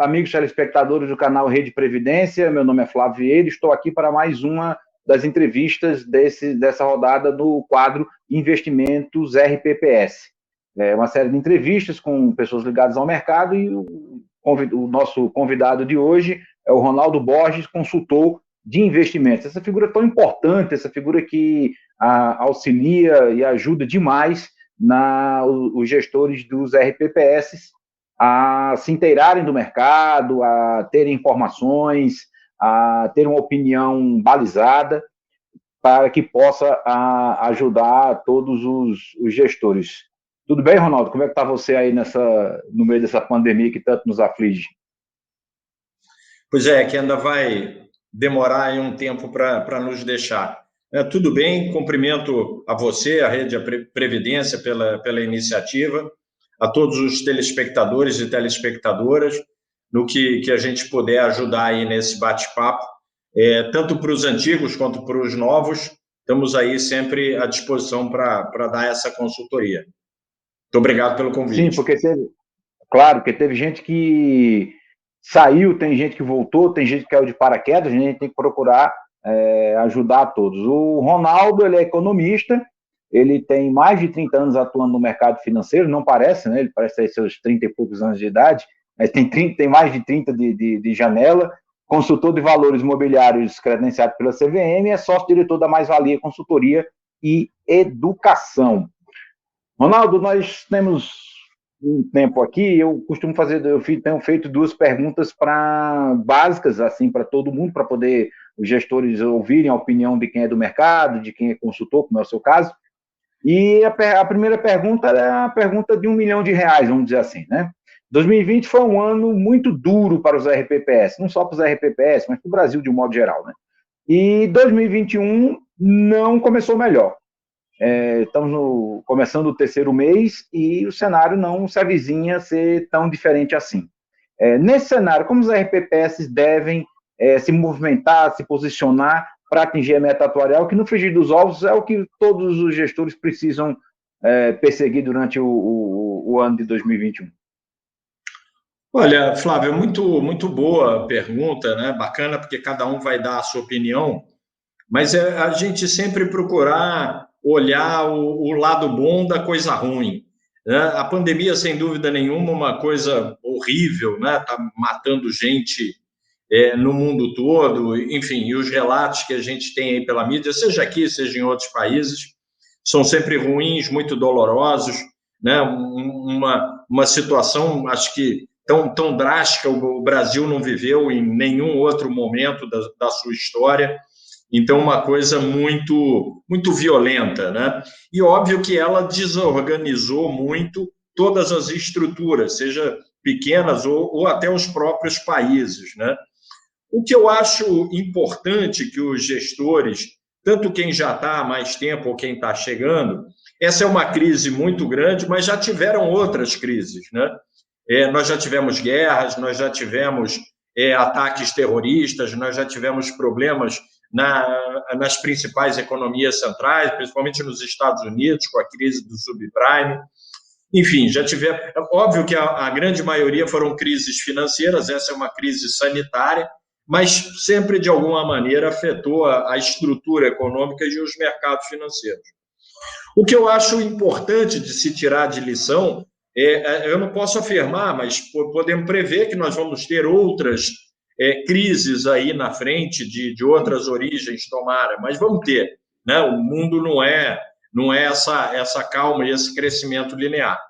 amigos telespectadores do canal Rede Previdência. Meu nome é Flávio Vieira, estou aqui para mais uma das entrevistas dessa rodada do quadro Investimentos RPPS. É uma série de entrevistas com pessoas ligadas ao mercado e o nosso convidado de hoje é o Ronaldo Borges, consultor de investimentos. Essa figura tão importante, essa figura que auxilia e ajuda demais os gestores dos RPPS a se inteirarem do mercado, a terem informações, a ter uma opinião balizada para que possa ajudar todos os gestores. Tudo bem, Ronaldo? Como é que está você aí no meio dessa pandemia que tanto nos aflige? Pois é, que ainda vai demorar aí um tempo para nos deixar. Tudo bem, cumprimento a você, a Rede Previdência, pela iniciativa, a todos os telespectadores e telespectadoras, no que a gente puder ajudar aí nesse bate-papo, tanto para os antigos quanto para os novos, estamos aí sempre à disposição para dar essa consultoria. Muito obrigado pelo convite. Sim, porque teve gente que saiu, tem gente que voltou, tem gente que caiu de paraquedas, a gente tem que procurar ajudar a todos. O Ronaldo, ele é economista, ele tem mais de 30 anos atuando no mercado financeiro, não parece, né? Ele parece ter seus 30 e poucos anos de idade, mas tem mais de 30 de janela, consultor de valores imobiliários credenciado pela CVM, é sócio-diretor da Mais Valia Consultoria e Educação. Ronaldo, nós temos um tempo aqui, eu tenho feito duas perguntas básicas assim para todo mundo, para poder os gestores ouvirem a opinião de quem é do mercado, de quem é consultor, como é o seu caso. E a primeira pergunta é a pergunta de R$1 milhão, vamos dizer assim, né? 2020 foi um ano muito duro para os RPPS, não só para os RPPS, mas para o Brasil de um modo geral, né? E 2021 não começou melhor. Estamos começando o terceiro mês e o cenário não se avizinha ser tão diferente assim. Nesse cenário, como os RPPS devem se movimentar, se posicionar para atingir a meta atuarial, que no frigir dos ovos é o que todos os gestores precisam perseguir durante o ano de 2021? Olha, Flávio, muito boa pergunta, né? Bacana, porque cada um vai dar a sua opinião, mas a gente sempre procurar olhar o lado bom da coisa ruim, né? A pandemia, sem dúvida nenhuma, é uma coisa horrível, né? Está matando gente no mundo todo, enfim, e os relatos que a gente tem aí pela mídia, seja aqui, seja em outros países, são sempre ruins, muito dolorosos, né? Uma situação, acho que tão drástica o Brasil não viveu em nenhum outro momento da sua história. Então, uma coisa muito violenta, né? E óbvio que ela desorganizou muito todas as estruturas, seja pequenas ou até os próprios países, né? O que eu acho importante que os gestores, tanto quem já está há mais tempo ou quem está chegando, essa é uma crise muito grande, mas já tiveram outras crises, né? Nós já tivemos guerras, nós já tivemos ataques terroristas, nós já tivemos problemas nas principais economias centrais, principalmente nos Estados Unidos, com a crise do subprime. Enfim, já tivemos. Óbvio que a grande maioria foram crises financeiras, essa é uma crise sanitária, mas sempre, de alguma maneira, afetou a estrutura econômica e os mercados financeiros. O que eu acho importante de se tirar de lição, eu não posso afirmar, mas podemos prever que nós vamos ter outras crises aí na frente, de outras origens, tomara, mas vamos ter, né? O mundo não é essa calma e esse crescimento linear.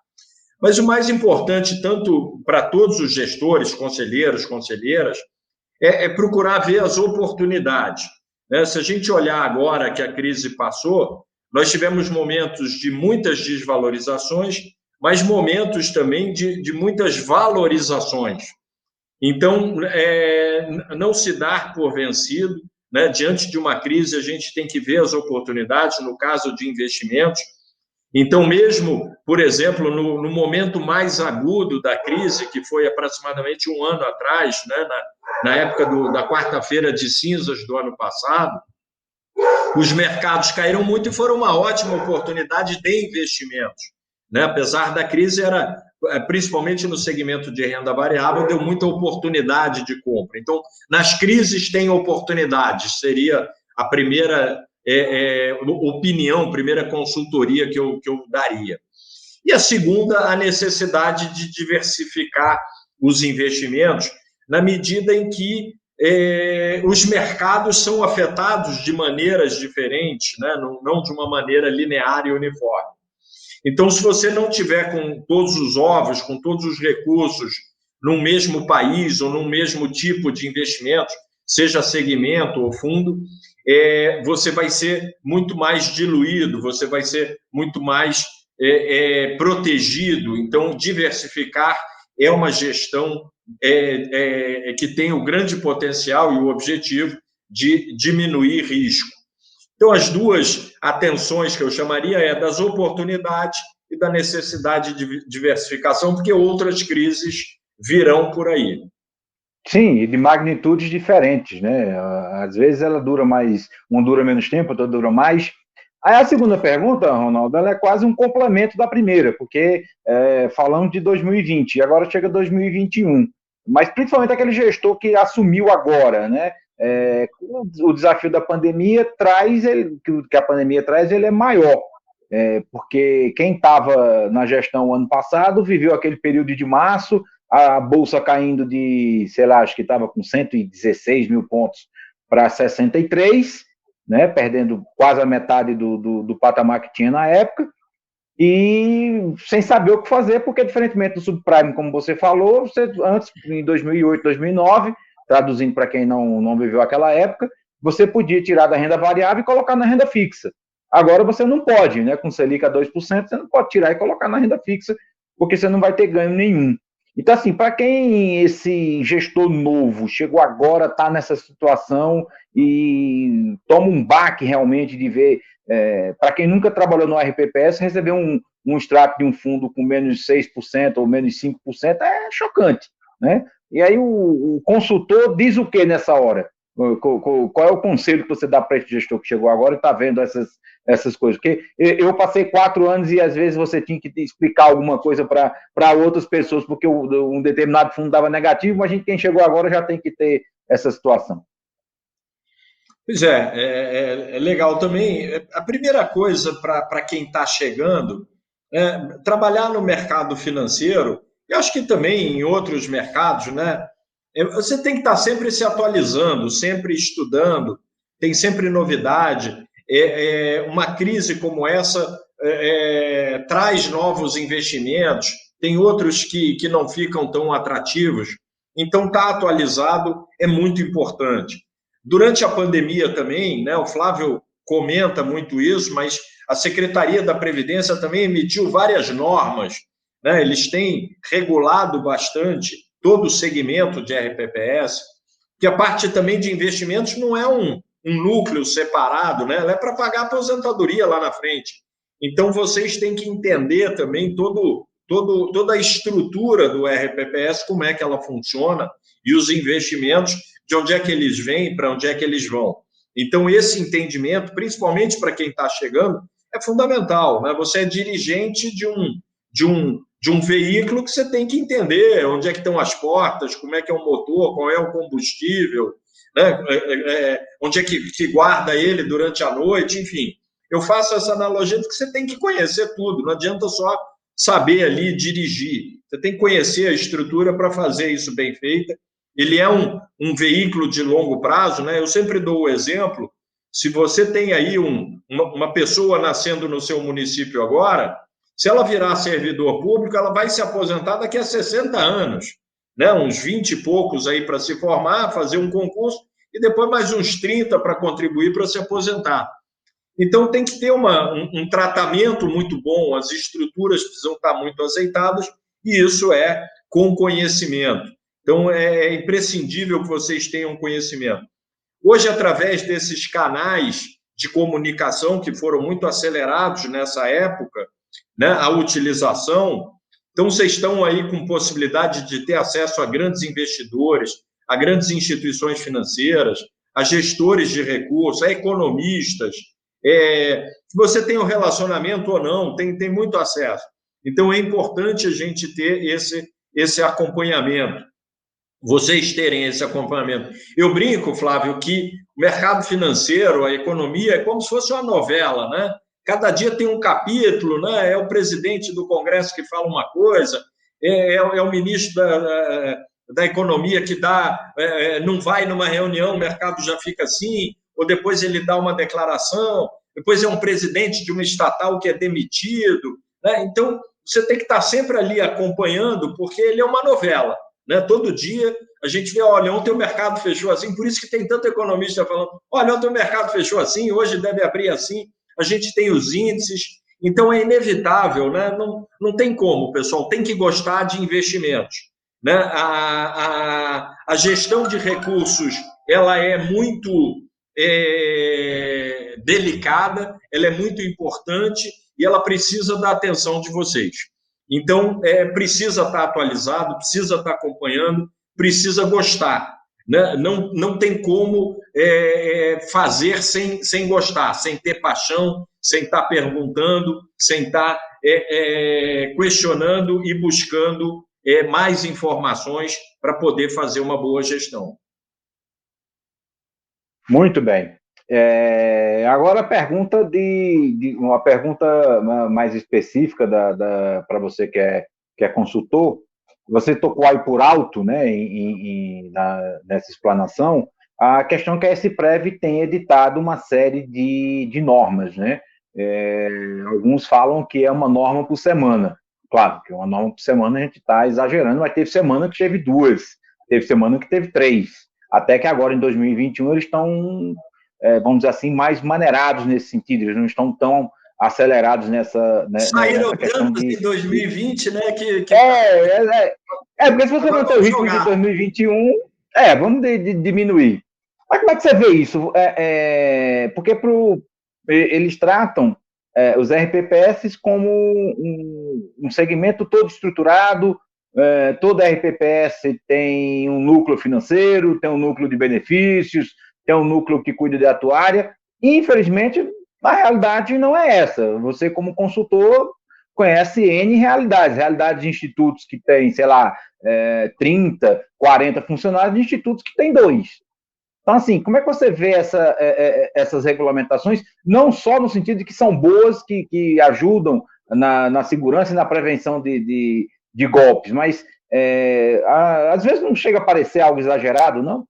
Mas o mais importante, tanto para todos os gestores, conselheiros, conselheiras, é procurar ver as oportunidades, né? Se a gente olhar agora que a crise passou, nós tivemos momentos de muitas desvalorizações, mas momentos também de muitas valorizações. Então, não se dar por vencido, né? Diante de uma crise, a gente tem que ver as oportunidades, no caso de investimentos. Então, mesmo, por exemplo, no momento mais agudo da crise, que foi aproximadamente um ano atrás, né? Na época da quarta-feira de cinzas do ano passado, os mercados caíram muito e foram uma ótima oportunidade de investimentos, né? Apesar da crise, principalmente no segmento de renda variável, deu muita oportunidade de compra. Então, nas crises tem oportunidades, seria a primeira opinião, primeira consultoria que eu daria. E a segunda, a necessidade de diversificar os investimentos na medida em que os mercados são afetados de maneiras diferentes, né? Não de uma maneira linear e uniforme. Então, se você não tiver com todos os ovos, com todos os recursos num mesmo país ou num mesmo tipo de investimento, seja segmento ou fundo, você vai ser muito mais diluído, você vai ser muito mais protegido. Então, diversificar é uma gestão que tem o grande potencial e o objetivo de diminuir risco. Então, as duas atenções que eu chamaria é das oportunidades e da necessidade de diversificação, porque outras crises virão por aí. Sim, e de magnitudes diferentes, né? Às vezes ela dura mais, uma dura menos tempo, outra dura mais. Aí a segunda pergunta, Ronaldo, ela é quase um complemento da primeira, porque falamos de 2020 e agora chega 2021, mas principalmente aquele gestor que assumiu agora, né? O desafio da pandemia que a pandemia traz, ele é maior, porque quem estava na gestão ano passado viveu aquele período de março, a bolsa caindo de, sei lá, acho que estava com 116 mil pontos para 63, né, perdendo quase a metade do patamar que tinha na época, e sem saber o que fazer, porque diferentemente do subprime, como você falou, antes, em 2008, 2009, traduzindo para quem não viveu aquela época, você podia tirar da renda variável e colocar na renda fixa. Agora você não pode, né, com Selic a 2%, você não pode tirar e colocar na renda fixa, porque você não vai ter ganho nenhum. Então, assim, para quem esse gestor novo chegou agora, está nessa situação e toma um baque realmente de ver, para quem nunca trabalhou no RPPS, receber um extrato de um fundo com menos 6% ou menos 5% é chocante, né? E aí o consultor diz o que nessa hora? Qual é o conselho que você dá para esse gestor que chegou agora e está vendo essas coisas? Porque eu passei 4 anos e às vezes você tinha que explicar alguma coisa para outras pessoas, porque um determinado fundo dava negativo, mas quem chegou agora já tem que ter essa situação. Pois é legal também. A primeira coisa para quem está chegando é trabalhar no mercado financeiro, e acho que também em outros mercados, né? Você tem que estar sempre se atualizando, sempre estudando, tem sempre novidade. Uma crise como essa traz novos investimentos, tem outros que não ficam tão atrativos. Então, estar atualizado é muito importante. Durante a pandemia também, né, o Flávio comenta muito isso, mas a Secretaria da Previdência também emitiu várias normas, né? Eles têm regulado bastante todo o segmento de RPPS, que a parte também de investimentos não é um núcleo separado, né? Ela é para pagar a aposentadoria lá na frente. Então, vocês têm que entender também toda a estrutura do RPPS, como é que ela funciona, e os investimentos, de onde é que eles vêm, para onde é que eles vão. Então, esse entendimento, principalmente para quem está chegando, é fundamental, né? Você é dirigente de um veículo que você tem que entender onde é que estão as portas, como é que é o motor, qual é o combustível, né? Onde é que guarda ele durante a noite, enfim. Eu faço essa analogia de que você tem que conhecer tudo, não adianta só saber ali dirigir. Você tem que conhecer a estrutura para fazer isso bem feita. Ele é um veículo de longo prazo, né? Eu sempre dou o exemplo, se você tem aí uma pessoa nascendo no seu município agora, se ela virar servidor público, ela vai se aposentar daqui a 60 anos, né? Uns 20 e poucos aí para se formar, fazer um concurso, e depois mais uns 30 para contribuir para se aposentar. Então, tem que ter um tratamento muito bom, as estruturas precisam estar muito azeitadas, e isso é com conhecimento. Então, é imprescindível que vocês tenham conhecimento. Hoje, através desses canais de comunicação que foram muito acelerados nessa época, né, a utilização, então vocês estão aí com possibilidade de ter acesso a grandes investidores, a grandes instituições financeiras, a gestores de recursos, a economistas, se você tem um relacionamento ou não, tem muito acesso. Então, é importante a gente ter esse acompanhamento, vocês terem esse acompanhamento. Eu brinco, Flávio, que o mercado financeiro, a economia, é como se fosse uma novela, né? Cada dia tem um capítulo, né? É o presidente do Congresso que fala uma coisa, é o ministro da Economia que não vai numa reunião, o mercado já fica assim, ou depois ele dá uma declaração, depois é um presidente de uma estatal que é demitido, né? Então, você tem que estar sempre ali acompanhando, porque ele é uma novela, né? Todo dia a gente vê, olha, ontem o mercado fechou assim, por isso que tem tanto economista falando, olha, ontem o mercado fechou assim, hoje deve abrir assim, a gente tem os índices, então é inevitável, né? Não tem como, pessoal, tem que gostar de investimentos, né? A gestão de recursos, ela é muito delicada, ela é muito importante e ela precisa da atenção de vocês. Então, precisa estar atualizado, precisa estar acompanhando, precisa gostar. Né? Não tem como fazer sem gostar, sem ter paixão, sem estar perguntando, sem estar questionando e buscando mais informações para poder fazer uma boa gestão. Muito bem. Agora a pergunta uma pergunta mais específica para você que é consultor. Você tocou aí por alto, né, nessa explanação, a questão que a SPREV tem editado uma série de normas, né? Alguns falam que é uma norma por semana. Claro que uma norma por semana a gente está exagerando, mas teve semana que teve 2, teve semana que teve 3. Até que agora, em 2021, eles estão, vamos dizer assim, mais maneirados nesse sentido, eles não estão tão acelerados Saíram questão tantos em 2020, né? Porque se você manter o ritmo de 2021, vamos diminuir. Mas como é que você vê isso? Porque eles tratam os RPPS como um segmento todo estruturado, toda RPPS tem um núcleo financeiro, tem um núcleo de benefícios, tem um núcleo que cuida de atuária. Infelizmente, a realidade não é essa. Você, como consultor, conhece N realidades de institutos que têm, sei lá, 30, 40 funcionários, de institutos que têm 2. Então, assim, como é que você vê essas regulamentações, não só no sentido de que são boas, que ajudam na segurança e na prevenção de golpes, mas às vezes não chega a parecer algo exagerado, não?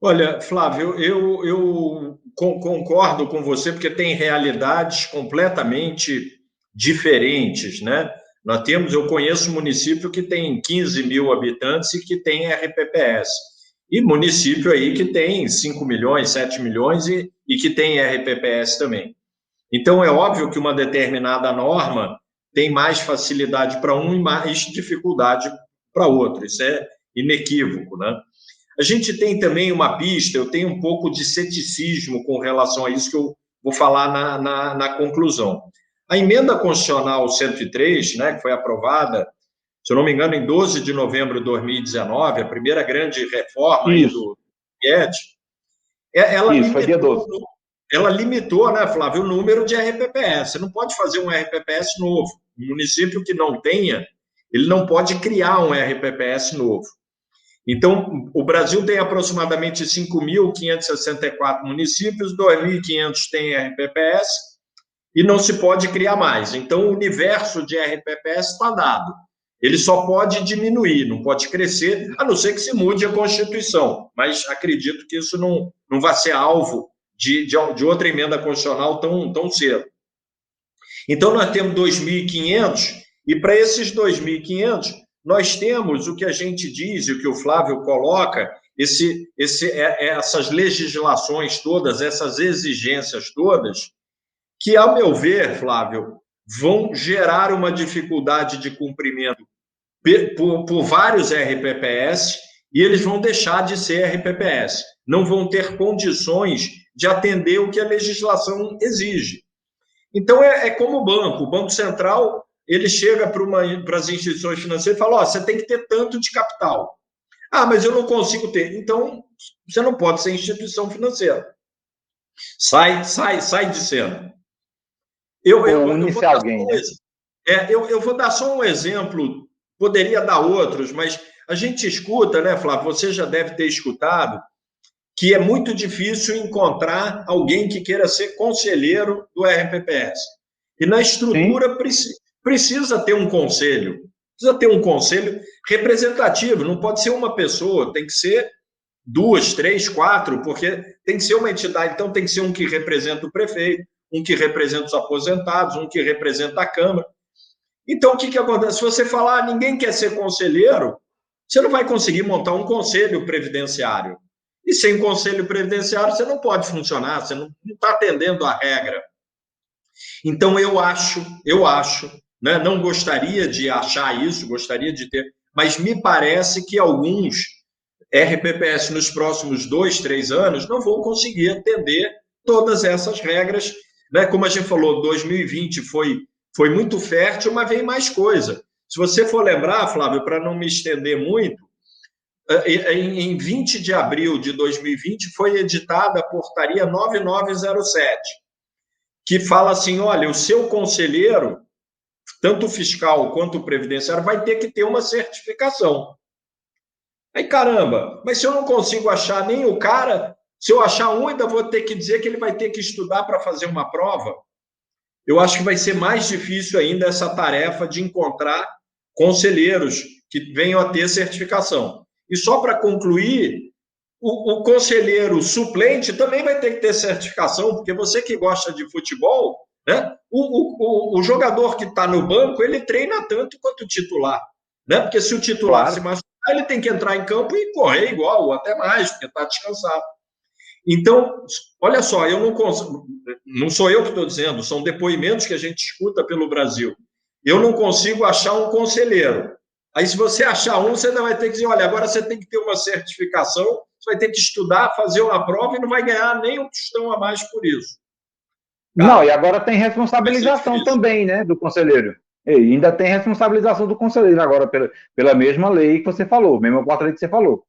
Olha, Flávio, eu concordo com você, porque tem realidades completamente diferentes, né? Eu conheço município que tem 15 mil habitantes e que tem RPPS, e município aí que tem 5 milhões, 7 milhões e que tem RPPS também. Então, é óbvio que uma determinada norma tem mais facilidade para um e mais dificuldade para outro, isso é inequívoco, né? A gente tem também uma pista, eu tenho um pouco de ceticismo com relação a isso que eu vou falar na conclusão. A emenda constitucional 103, né, que foi aprovada, se eu não me engano, em 12 de novembro de 2019, a primeira grande reforma aí do Guedes, ela limitou, né, Flávio, o número de RPPS. Você não pode fazer um RPPS novo. Um município que não tenha, ele não pode criar um RPPS novo. Então, o Brasil tem aproximadamente 5.564 municípios, 2.500 têm RPPS e não se pode criar mais. Então, o universo de RPPS está dado. Ele só pode diminuir, não pode crescer, a não ser que se mude a Constituição. Mas acredito que isso não vai ser alvo de outra emenda constitucional tão cedo. Então, nós temos 2.500, e para esses 2.500, nós temos o que a gente diz, e o que o Flávio coloca, essas legislações todas, essas exigências todas, que, ao meu ver, Flávio, vão gerar uma dificuldade de cumprimento por vários RPPS, e eles vão deixar de ser RPPS, não vão ter condições de atender o que a legislação exige. Então, é como o Banco Central, ele chega para as instituições financeiras e fala, você tem que ter tanto de capital. Ah, mas eu não consigo ter. Então, você não pode ser instituição financeira. Sai de cena. Une-se alguém, né? Eu vou dar só um exemplo, poderia dar outros, mas a gente escuta, né, Flávio? Você já deve ter escutado que é muito difícil encontrar alguém que queira ser conselheiro do RPPS. E na Sim, estrutura precisa ter um conselho, precisa ter um conselho representativo, não pode ser uma pessoa, tem que ser duas, três, quatro, porque tem que ser uma entidade, então tem que ser um que representa o prefeito, um que representa os aposentados, um que representa a Câmara. Então, o que acontece? Se você falar, ninguém quer ser conselheiro, você não vai conseguir montar um conselho previdenciário. E sem conselho previdenciário, você não pode funcionar, você não está atendendo à regra. Então, eu acho, né, não gostaria de achar isso, gostaria de ter, mas me parece que alguns RPPS nos próximos 2, 3 anos não vão conseguir atender todas essas regras. Né? Como a gente falou, 2020 foi muito fértil, mas vem mais coisa. Se você for lembrar, Flávio, para não me estender muito, em 20 de abril de 2020 foi editada a portaria 9907, que fala assim, olha, o seu conselheiro, tanto fiscal quanto previdenciário, vai ter que ter uma certificação. Aí, caramba, mas se eu não consigo achar nem o cara, se eu achar um, ainda vou ter que dizer que ele vai ter que estudar para fazer uma prova. Eu acho que vai ser mais difícil ainda essa tarefa de encontrar conselheiros que venham a ter certificação. E só para concluir, o conselheiro suplente também vai ter que ter certificação, porque você que gosta de futebol, né? O jogador que está no banco, ele treina tanto quanto o titular. Né? Porque se o titular se claro. machucar, ele tem que entrar em campo e correr igual, ou até mais, porque está descansado. Então, olha só, eu não consigo, não sou eu que estou dizendo, são depoimentos que a gente escuta pelo Brasil. Eu não consigo achar um conselheiro. Aí, se você achar um, você ainda vai ter que dizer: olha, agora você tem que ter uma certificação, você vai ter que estudar, fazer uma prova e não vai ganhar nem um tostão a mais por isso. Não, e Cara, agora tem vai ser responsabilização difícil. também, né, do conselheiro. E ainda tem responsabilização do conselheiro agora pela mesma lei que você falou, mesma portaria que você falou.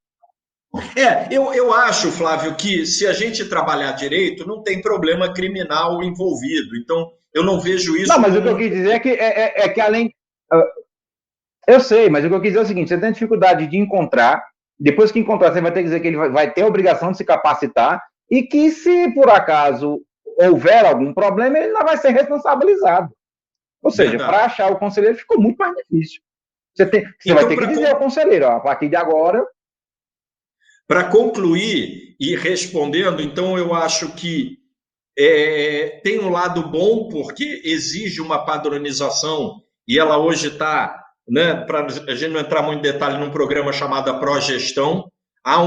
Eu acho, Flávio, que se a gente trabalhar direito, não tem problema criminal envolvido. Então, eu não vejo Não, isso mas o que como eu um. quis dizer é que além. Eu sei, mas o que eu quis dizer é o seguinte: você tem dificuldade de encontrar, depois que encontrar, você vai ter que dizer que ele vai ter a obrigação de se capacitar e que, se por acaso houver algum problema, ele não vai ser responsabilizado. Ou seja, para Verdade. achar o conselheiro ficou muito mais difícil. Você vai Então, ter que dizer ao conselheiro: ó, a partir de agora. para concluir e respondendo, então eu acho que tem um lado bom, porque exige uma padronização, e ela hoje está, né, para a gente não entrar muito em detalhe, num programa chamado Progestão, há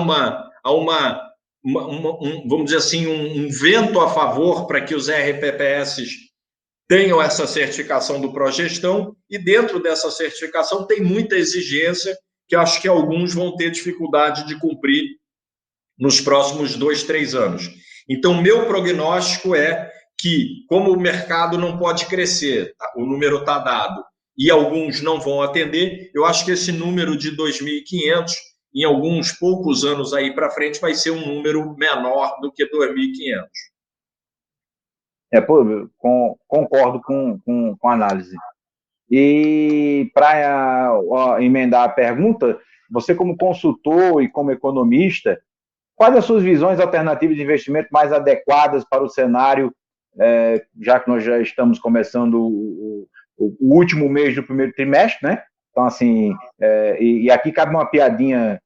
vamos dizer assim, um vento a favor para que os RPPS tenham essa certificação do Progestão, e dentro dessa certificação tem muita exigência que acho que alguns vão ter dificuldade de cumprir nos próximos 2, 3 anos. Então, meu prognóstico é que, como o mercado não pode crescer, o número está dado, e alguns não vão atender, eu acho que esse número de 2.500, em alguns poucos anos aí para frente, vai ser um número menor do que 2.500. Pô, concordo com a análise. E para emendar a pergunta, você, como consultor e como economista, quais as suas visões alternativas de investimento mais adequadas para o cenário, já que nós já estamos começando o último mês do primeiro trimestre, né? Então, assim, e aqui cabe uma piadinha,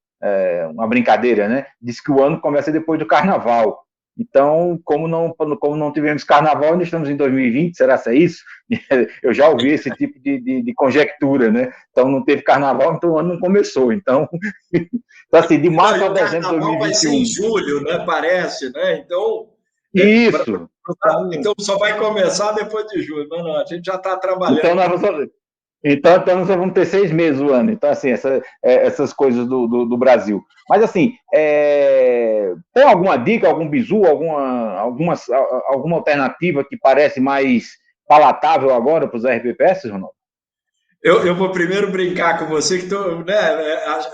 uma brincadeira, né? Diz que o ano começa depois do carnaval. Então, como não tivemos carnaval, ainda estamos em 2020, será que é isso? Eu já ouvi esse tipo de conjectura, né? Então, não teve carnaval, então o ano não começou. Então, então assim, de Não, março e a o dezembro de carnaval vai ser em 2021. julho, né? Parece, né? Então, Isso. então só vai começar depois de julho. Não, a gente já está Então, trabalhando. nós só vamos ter 6 meses o ano. Então, assim, essas coisas do Brasil. Mas, assim, tem alguma dica, algum bizu, alguma alternativa que parece mais palatável agora para os RPPS, Ronaldo? Eu vou primeiro brincar com você, que né,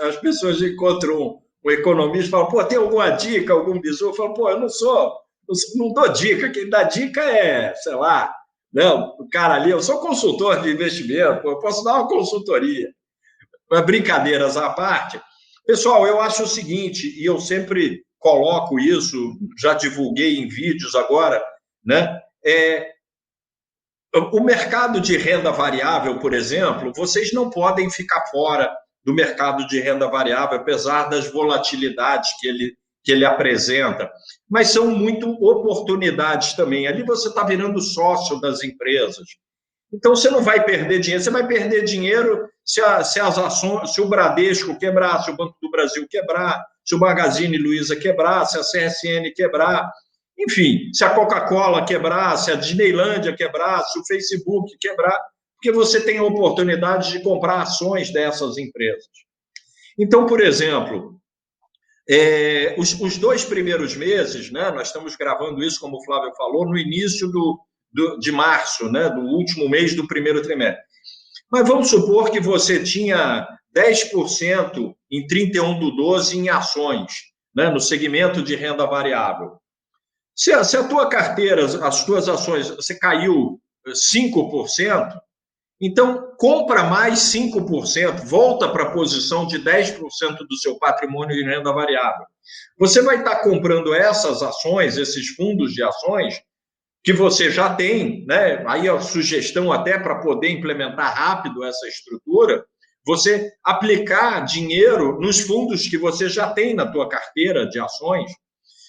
as pessoas encontram um economista e falam: pô, tem alguma dica, algum bizu? Eu falo: pô, eu não dou dica, quem dá dica é, sei lá, Não, cara ali, eu sou consultor de investimento, eu posso dar uma consultoria. Brincadeiras à parte. Pessoal, eu acho o seguinte, e eu sempre coloco isso, já divulguei em vídeos agora, né? O mercado de renda variável, por exemplo, vocês não podem ficar fora do mercado de renda variável, apesar das volatilidades que ele apresenta, mas são muito oportunidades também. Ali você está virando sócio das empresas. Então, você não vai perder dinheiro, você vai perder dinheiro se as ações, se o Bradesco quebrar, se o Banco do Brasil quebrar, se o Magazine Luiza quebrar, se a CSN quebrar, enfim, se a Coca-Cola quebrar, se a Disneylândia quebrar, se o Facebook quebrar, porque você tem a oportunidade de comprar ações dessas empresas. Então, por exemplo, os 2 primeiros meses, né, nós estamos gravando isso, como o Flávio falou, no início de março, né, do último mês do primeiro trimestre. Mas vamos supor que você tinha 10% em 31/12 em ações, né, no segmento de renda variável. Se a tua carteira, as tuas ações, você caiu 5%, então compra mais 5%, volta para a posição de 10% do seu patrimônio em renda variável. Você vai estar comprando essas ações, esses fundos de ações, que você já tem, né? Aí a sugestão até para poder implementar rápido essa estrutura, você aplicar dinheiro nos fundos que você já tem na tua carteira de ações.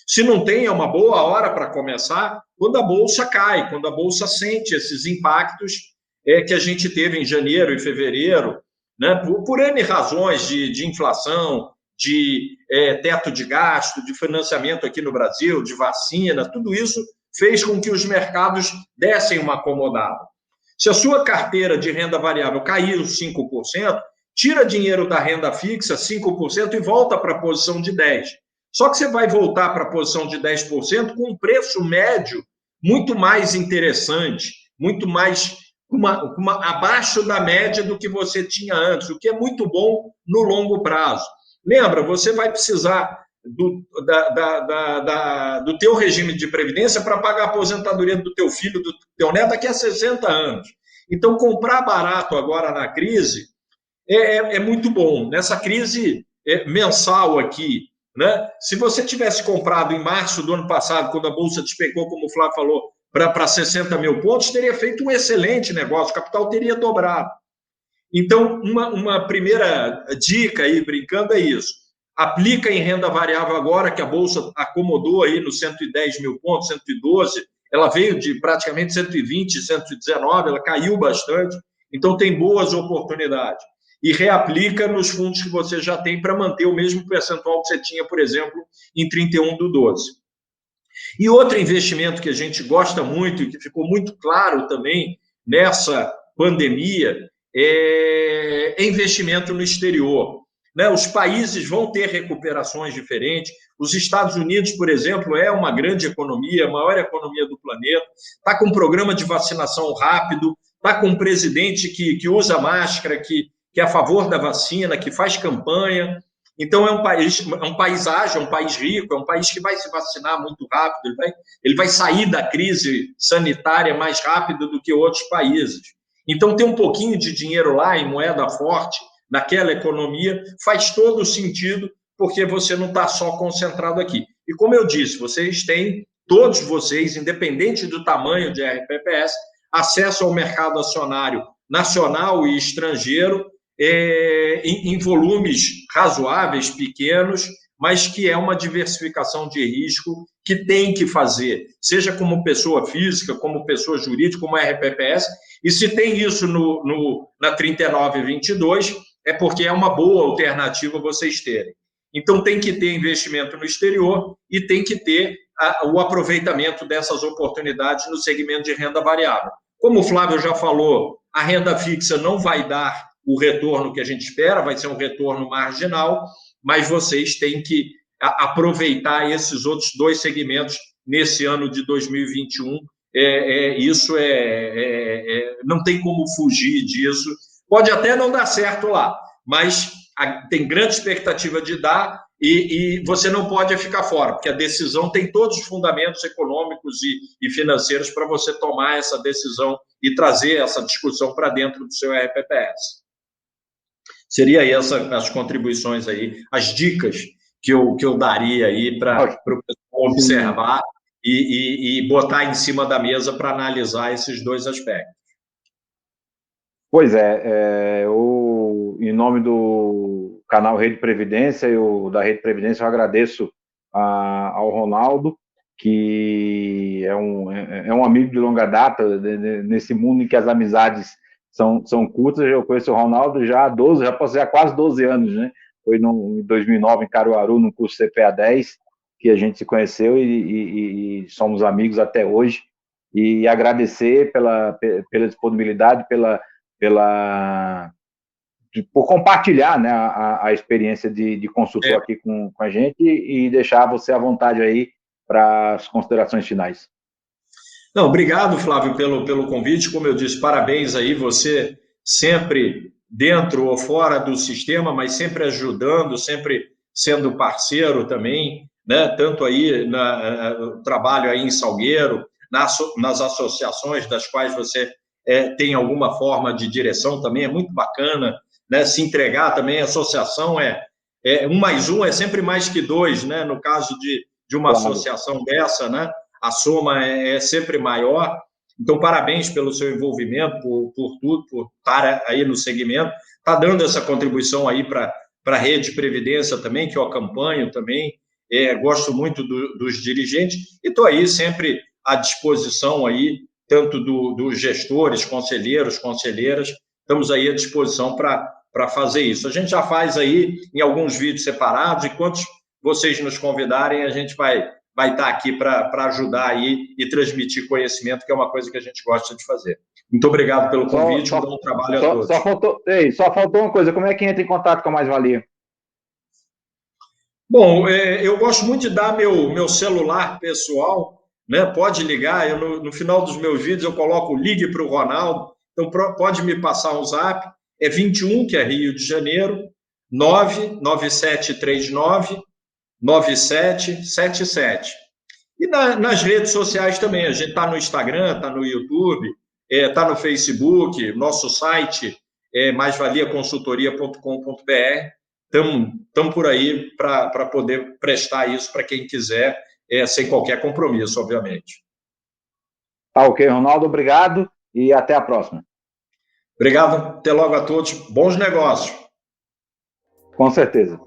Se não tem, é uma boa hora para começar quando a Bolsa cai, quando a Bolsa sente esses impactos que a gente teve em janeiro e fevereiro, né? Por N razões de inflação, de teto de gasto, de financiamento aqui no Brasil, de vacina, tudo isso fez com que os mercados dessem uma acomodada. Se a sua carteira de renda variável cair 5%, tira dinheiro da renda fixa, 5%, e volta para a posição de 10%. Só que você vai voltar para a posição de 10% com um preço médio muito mais interessante, muito mais abaixo da média do que você tinha antes, o que é muito bom no longo prazo. Lembra, você vai precisar do teu regime de previdência para pagar a aposentadoria do teu filho, do teu neto, daqui a 60 anos. Então, comprar barato agora na crise é muito bom. Nessa crise mensal aqui, né? Se você tivesse comprado em março do ano passado, quando a Bolsa despegou, como o Flávio falou, para 60 mil pontos, teria feito um excelente negócio, o capital teria dobrado. Então, uma primeira dica aí, brincando, é isso. Aplica em renda variável agora, que a Bolsa acomodou aí nos 110 mil pontos, 112, ela veio de praticamente 120, 119, ela caiu bastante, então tem boas oportunidades. E reaplica nos fundos que você já tem para manter o mesmo percentual que você tinha, por exemplo, em 31/12. E outro investimento que a gente gosta muito e que ficou muito claro também nessa pandemia é investimento no exterior. Né? Os países vão ter recuperações diferentes. Os Estados Unidos, por exemplo, é uma grande economia, a maior economia do planeta, está com um programa de vacinação rápido, está com um presidente que usa máscara, que é a favor da vacina, que faz campanha. Então, é um país ágil, é um país rico, é um país que vai se vacinar muito rápido, ele vai sair da crise sanitária mais rápido do que outros países. Então, ter um pouquinho de dinheiro lá em moeda forte, naquela economia, faz todo sentido, porque você não está só concentrado aqui. E como eu disse, todos vocês, independente do tamanho de RPPS, acesso ao mercado acionário nacional e estrangeiro, em volumes razoáveis, pequenos, mas que é uma diversificação de risco que tem que fazer, seja como pessoa física, como pessoa jurídica, como RPPS, e se tem isso na 3922, é porque é uma boa alternativa vocês terem. Então, tem que ter investimento no exterior e tem que ter o aproveitamento dessas oportunidades no segmento de renda variável. Como o Flávio já falou, a renda fixa não vai dar o retorno que a gente espera, vai ser um retorno marginal, mas vocês têm que aproveitar esses outros 2 segmentos nesse ano de 2021. Isso não tem como fugir disso. Pode até não dar certo lá, mas tem grande expectativa de dar, e você não pode ficar fora, porque a decisão tem todos os fundamentos econômicos e financeiros para você tomar essa decisão e trazer essa discussão para dentro do seu RPPS. Seria aí as contribuições aí, as dicas que eu daria aí para o pessoal observar e botar em cima da mesa para analisar esses dois aspectos. Pois em nome do canal Rede Previdência e da Rede Previdência, eu agradeço ao Ronaldo, que é um amigo de longa data, nesse mundo em que as amizades são curtas. Eu conheço o Ronaldo já há quase 12 anos, né? Foi em 2009, em Caruaru, no curso CPA 10, que a gente se conheceu e somos amigos até hoje. E agradecer pela disponibilidade, por compartilhar, né, a experiência de consultor aqui com a gente e deixar você à vontade aí para as considerações finais. Não, obrigado, Flávio, pelo convite. Como eu disse, parabéns aí, você sempre dentro ou fora do sistema, mas sempre ajudando, sempre sendo parceiro também, né? Tanto aí no trabalho aí em Salgueiro, nas associações das quais você tem alguma forma de direção também, é muito bacana, né? Se entregar também, a associação 1 mais 1 é sempre mais que 2, né? No caso de uma associação dessa, né? A soma é sempre maior. Então, parabéns pelo seu envolvimento, por tudo, por estar aí no segmento. Está dando essa contribuição aí para a Rede Previdência também, que eu acompanho também. Gosto muito dos dirigentes e estou aí sempre à disposição aí, tanto dos gestores, conselheiros, conselheiras. Estamos aí à disposição para fazer isso. A gente já faz aí em alguns vídeos separados e quantos vocês nos convidarem, a gente vai estar aqui para ajudar aí e transmitir conhecimento, que é uma coisa que a gente gosta de fazer. Muito obrigado pelo convite, um bom trabalho a todos. Só faltou uma coisa, como é que entra em contato com a Mais Valia? Bom, eu gosto muito de dar meu celular pessoal, né? Pode ligar, no final dos meus vídeos eu coloco ligue para o Ronaldo, então pode me passar um zap, é 21, que é Rio de Janeiro, 99739 9777. E nas redes sociais também, a gente está no Instagram, está no YouTube, está no Facebook, nosso site é maisvaliaconsultoria.com.br. Estamos por aí para poder prestar isso para quem quiser, sem qualquer compromisso, obviamente. Tá ok, Ronaldo, obrigado e até a próxima. Obrigado, até logo a todos, bons negócios. Com certeza.